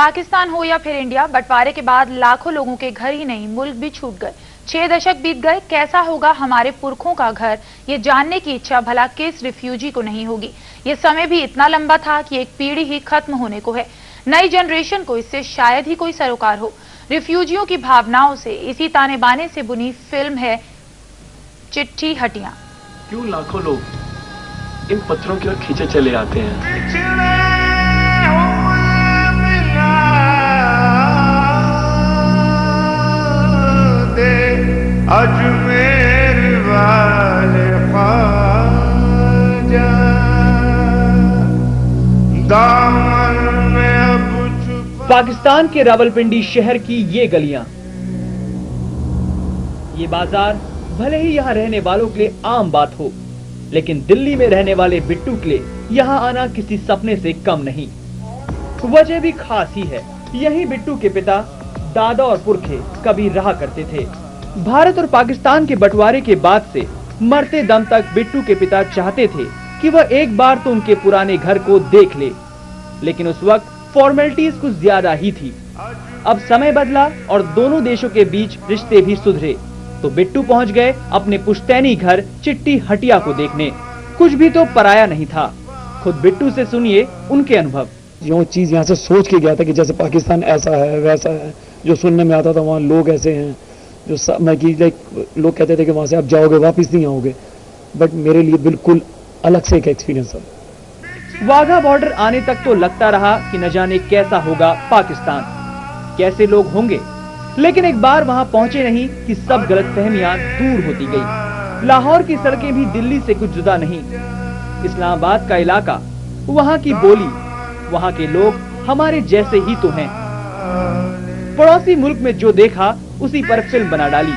पाकिस्तान हो या फिर इंडिया, बंटवारे के बाद लाखों लोगों के घर ही नहीं मुल्क भी छूट गए। 6 दशक बीत गए। कैसा होगा हमारे पुरखों का घर, ये जानने की इच्छा भला किस रिफ्यूजी को नहीं होगी। ये समय भी इतना लंबा था कि एक पीढ़ी ही खत्म होने को है। नई जनरेशन को इससे शायद ही कोई सरोकार हो। रिफ्यूजियों की भावनाओं से, इसी ताने बाने से बुनी फिल्म है चिट्ठी हटियां। क्यों लाखों लोग इन पत्थरों की ओर खींचे चले आते हैं। अजमेर वाले ख्वाजा दामन में अब पाकिस्तान के रावलपिंडी शहर की ये गलियां, ये बाजार भले ही यहाँ रहने वालों के लिए आम बात हो, लेकिन दिल्ली में रहने वाले बिट्टू के लिए यहाँ आना किसी सपने से कम नहीं। वजह भी खास ही है। यही बिट्टू के पिता, दादा और पुरखे कभी रहा करते थे। भारत और पाकिस्तान के बंटवारे के बाद से मरते दम तक बिट्टू के पिता चाहते थे कि वह एक बार तो उनके पुराने घर को देख ले, लेकिन उस वक्त फॉर्मेलिटीज कुछ ज्यादा ही थी। अब समय बदला और दोनों देशों के बीच रिश्ते भी सुधरे, तो बिट्टू पहुंच गए अपने पुश्तैनी घर चिट्ठी हटिया को देखने। कुछ भी तो पराया नहीं था। खुद बिट्टू से सुनिए उनके अनुभव। जो चीज यहाँ से सोच के गया था कि जैसे पाकिस्तान ऐसा है वैसा है, जो सुनने में आता था वहाँ लोग ऐसे हैं, जो मैं कि लोग कहते थे कि वहां से आप जाओगे वापस नहीं आओगे, बट मेरे लिए बिल्कुल अलग से एक एक्सपीरियंस है। वाघा बॉर्डर आने तक तो लगता रहा कि न जाने कैसा होगा पाकिस्तान, कैसे लोग होंगे, लेकिन एक बार वहां पहुंचे नहीं कि सब गलतफहमियां दूर होती गई। लाहौर की सड़कें भी दिल्ली से कुछ जुदा नहीं। इस्लामाबाद का इलाका, वहां की बोली, वहां के लोग हमारे जैसे ही तो हैं। पड़ोसी मुल्क में जो देखा उसी पर फिल्म बना डाली।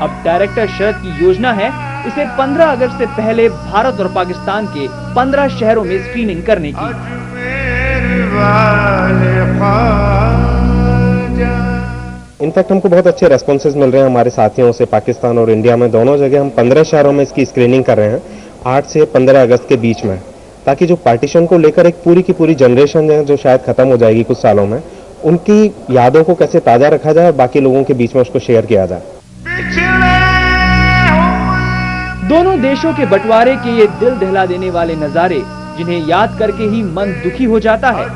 अब डायरेक्टर शरद की योजना है इसे 15 अगस्त से पहले भारत और पाकिस्तान के 15 शहरों में स्क्रीनिंग करने की। इनफैक्ट हमको बहुत अच्छे रेस्पॉन्सेज मिल रहे हैं हमारे साथियों से। पाकिस्तान और इंडिया में दोनों जगह हम 15 शहरों में इसकी स्क्रीनिंग कर रहे हैं 8 से 15 अगस्त के बीच में, ताकि जो पार्टीशन को लेकर एक पूरी की पूरी जनरेशन है जो शायद खत्म हो जाएगी कुछ सालों में, उनकी यादों को कैसे ताजा रखा जाए और बाकी लोगों के बीच में उसको शेयर किया जाए। दोनों देशों के बंटवारे के ये दिल दहला देने वाले नजारे, जिन्हें याद करके ही मन दुखी हो जाता है,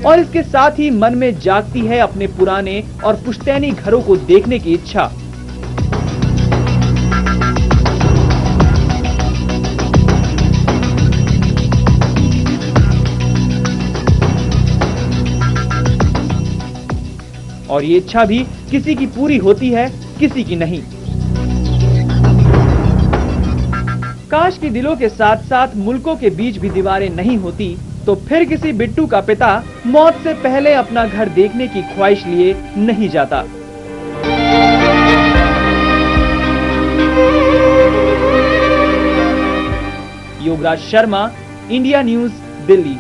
और इसके साथ ही मन में जागती है अपने पुराने और पुश्तैनी घरों को देखने की इच्छा। और ये इच्छा भी किसी की पूरी होती है, किसी की नहीं। काश कि दिलों के साथ साथ मुल्कों के बीच भी दीवारें नहीं होती, तो फिर किसी बिट्टू का पिता मौत से पहले अपना घर देखने की ख्वाहिश लिए नहीं जाता। Yograj Sharma, India news, Delhi.